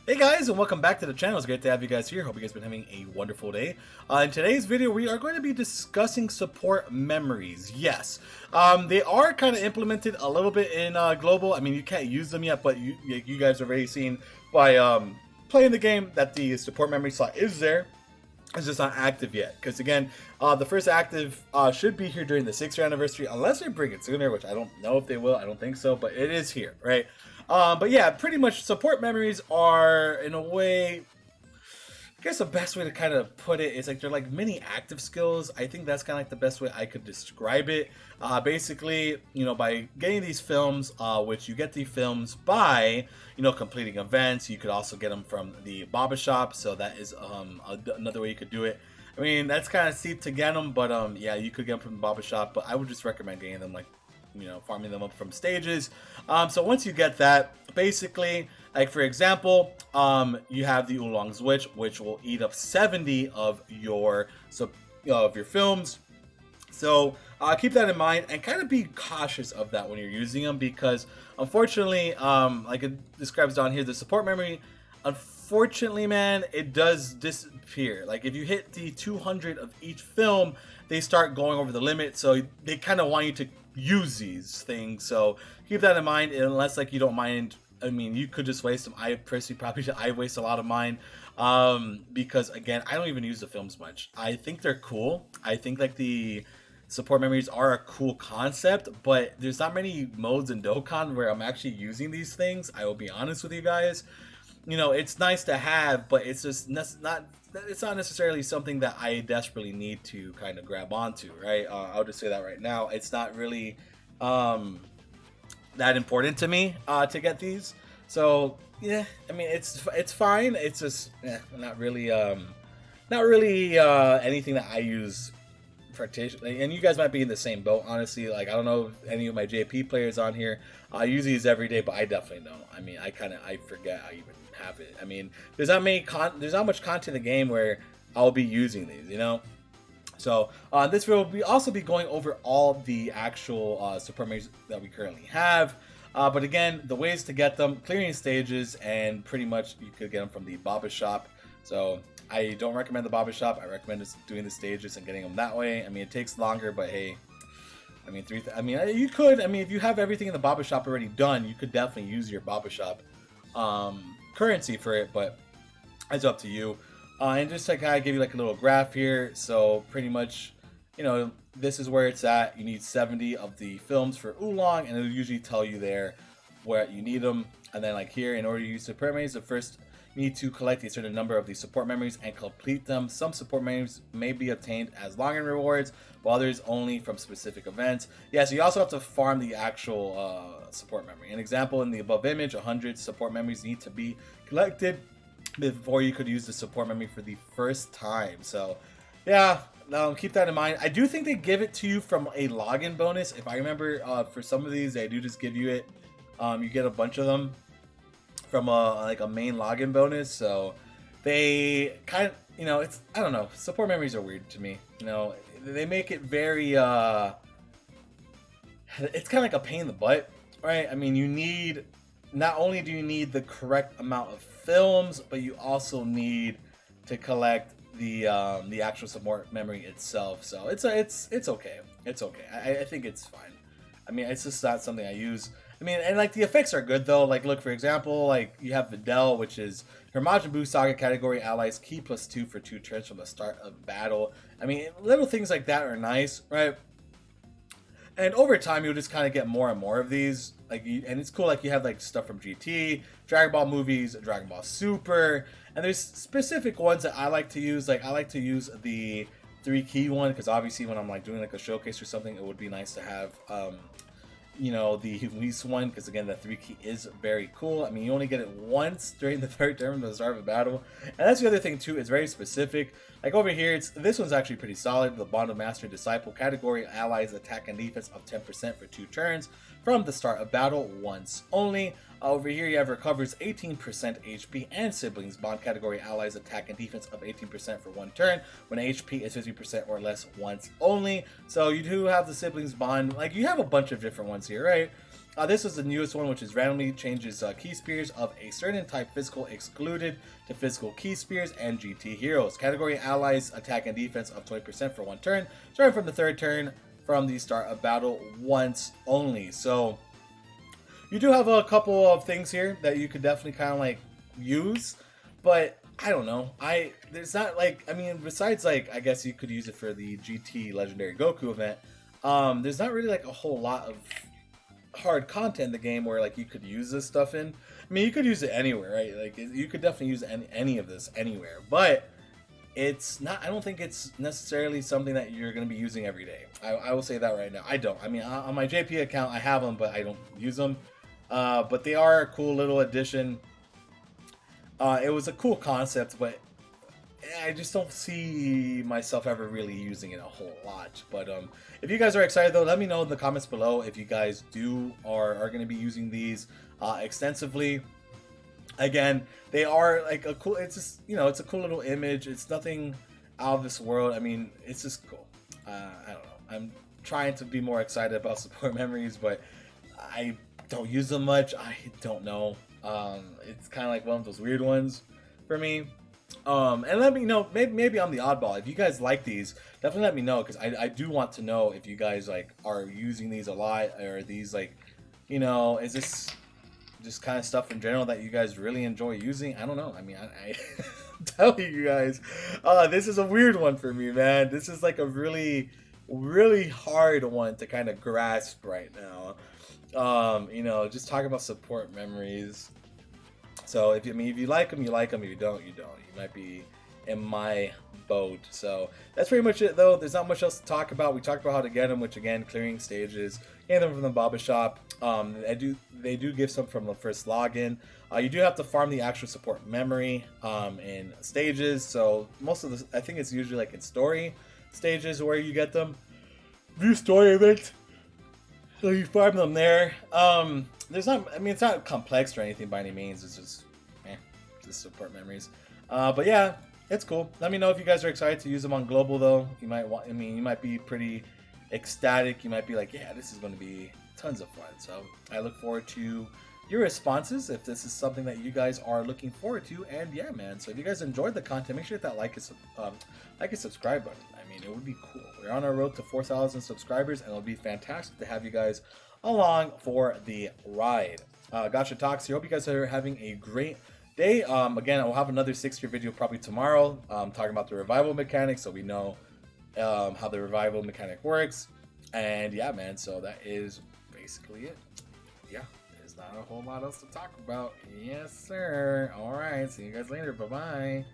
Hey guys, and welcome back to the channel. It's great to have you guys here. Hope you guys have been having a wonderful day. In today's video, we are going to be discussing support memories. Yes, they are kind of implemented a little bit in global. I mean, you can't use them yet, but you guys have already seen by playing the game that the support memory slot is there. It's just not active yet. Because again, the first active should be here during the 6th-year anniversary, unless they bring it sooner, which I don't know if they will. I don't think so, but it is here, right? But yeah, pretty much support memories are, in a way, I guess the best way to kind of put it is like they're like mini active skills. I think that's kind of like the best way I could describe it. Basically, by getting these films, which you get the films by, completing events. You could also get them from the Baba Shop, so that is another way you could do it. I mean, that's kind of steep to get them, but yeah, you could get them from the Baba Shop, but I would just recommend getting them like farming them up from stages. So once you get that, basically, like for example, you have the Oolong Switch, which will eat up 70 of your films. So keep that in mind and kind of be cautious of that when you're using them, because unfortunately, like it describes down here, the support memory, unfortunately, man, it does disappear. Like if you hit the 200 of each film, they start going over the limit. So they kind of want you to use these things. So keep that in mind, unless like you don't mind. I mean, you could just waste them. I personally I waste a lot of mine because again, I don't even use the films much. I think they're cool. I think like the support memories are a cool concept, but there's not many modes in Dokkan where I'm actually using these things. I will be honest with you guys. It's nice to have, but it's just not necessarily something that I desperately need to kind of grab onto, right? I'll just say that right now. It's not really that important to me to get these. So yeah, I mean it's fine. It's just not really anything that I use practically. And you guys might be in the same boat, honestly. Like I don't know if any of my JP players on here use these every day, but I definitely don't. I mean, I forget I even have it. I mean, there's not much content in the game where I'll be using these. So this video will also be going over all the actual support memories that we currently have. But again, the ways to get them, clearing stages, and pretty much you could get them from the Baba Shop. So I don't recommend the Baba Shop. I recommend just doing the stages and getting them that way. I mean, it takes longer, but hey, I mean, you could. I mean, if you have everything in the Baba Shop already done, you could definitely use your Baba Shop currency for it, but it's up to you. And just to kind of give you like a little graph here, so pretty much, this is where it's at. You need 70 of the films for Oolong, and it'll usually tell you there where you need them. And then like here, in order to use support memories, the first you need to collect a certain number of these support memories and complete them. Some support memories may be obtained as login rewards, while others only from specific events. Yeah, so you also have to farm the actual support memory. An example in the above image, 100 support memories need to be collected before you could use the support memory for the first time. So yeah, keep that in mind. I do think they give it to you from a login bonus. If I remember, for some of these, they do just give you it. You get a bunch of them from like a main login bonus. So they kind of, it's, I don't know. Support memories are weird to me. They make it very, it's kind of like a pain in the butt, right? I mean, not only do you need the correct amount of films, but you also need to collect the actual support memory itself. So it's okay. It's okay. I think it's fine. I mean, it's just not something I use. I mean, and like the effects are good though. Like, look, for example, like you have Videl, which is her Majin Buu Saga category allies key +2 for 2 turns from the start of battle. I mean, little things like that are nice, right? And over time, you'll just kind of get more and more of these. And it's cool. Like you have like stuff from GT, Dragon Ball movies, Dragon Ball Super, and there's specific ones that I like to use. Like I like to use the 3 key one because obviously when I'm like doing like a showcase or something, it would be nice to have the least one, because again, the 3 key is very cool. I mean, you only get it once during the 3rd turn at the start of a battle, and that's the other thing too. It's very specific. Like over here, this one's actually pretty solid. The Bond of Master Disciple category allies attack and defense of 10% for 2 turns from the start of battle once only. Over here, you have recovers 18% HP and siblings. Bond category allies attack and defense of 18% for 1 turn when HP is 50% or less once only. So you do have the siblings bond. Like you have a bunch of different ones here, right? This is the newest one, which is randomly changes key spears of a certain type physical excluded to physical key spears and GT heroes. Category allies attack and defense of 20% for 1 turn, starting from the 3rd turn from the start of battle once only. So you do have a couple of things here that you could definitely kind of like use, but I don't know. There's not like, I mean, besides like, I guess you could use it for the GT Legendary Goku event. There's not really like a whole lot of hard content in the game where like you could use this stuff in. I mean, you could use it anywhere, right? Like you could definitely use any of this anywhere, but it's not, I don't think it's necessarily something that you're going to be using every day. I will say that right now. I don't. I mean, on my JP account, I have them, but I don't use them. But they are a cool little addition. It was a cool concept, but I just don't see myself ever really using it a whole lot. But if you guys are excited though, let me know in the comments below if you guys are going to be using these extensively. Again, they are like a cool, it's just, you know, it's a cool little image. It's nothing out of this world. I mean, it's just cool. I don't know. I'm trying to be more excited about support memories, but I don't use them much. I don't know. It's kind of like one of those weird ones for me. And let me know, maybe I'm the oddball. If you guys like these, definitely let me know, because I do want to know if you guys like are using these a lot, or these like, you know, is this just kind of stuff in general that you guys really enjoy using? I don't know. I mean, I I'm telling you guys, this is a weird one for me, man. This is like a really hard one to kind of grasp right now. You know, just talking about support memories. So if you like them, you like them. If you don't, you don't. You might be in my boat. So that's pretty much it, though. There's not much else to talk about. We talked about how to get them, which again, clearing stages, getting them from the Baba shop. They do give some from the first login. You do have to farm the actual support memory in stages. So most of the, I think it's usually like in story stages where you get them. View story events. So you farm them there. There's not, I mean, it's not complex or anything by any means. It's just support memories. But yeah, it's cool. Let me know if you guys are excited to use them on global though. You might want, I mean, you might be pretty ecstatic. You might be like, yeah, this is going to be tons of fun. So I look forward to your responses if this is something that you guys are looking forward to. And yeah, man. So if you guys enjoyed the content, make sure to hit that like and subscribe button. I mean, it would be cool. We're on our road to 4,000 subscribers, and it'll be fantastic to have you guys along for the ride. Gotcha Talks here. Hope you guys are having a great day. Again, I will have another 6-year video probably tomorrow, talking about the revival mechanics, so we know how the revival mechanic works. And yeah, man, so that is basically it. Yeah, there's not a whole lot else to talk about. Yes, sir. All right, see you guys later. Bye-bye.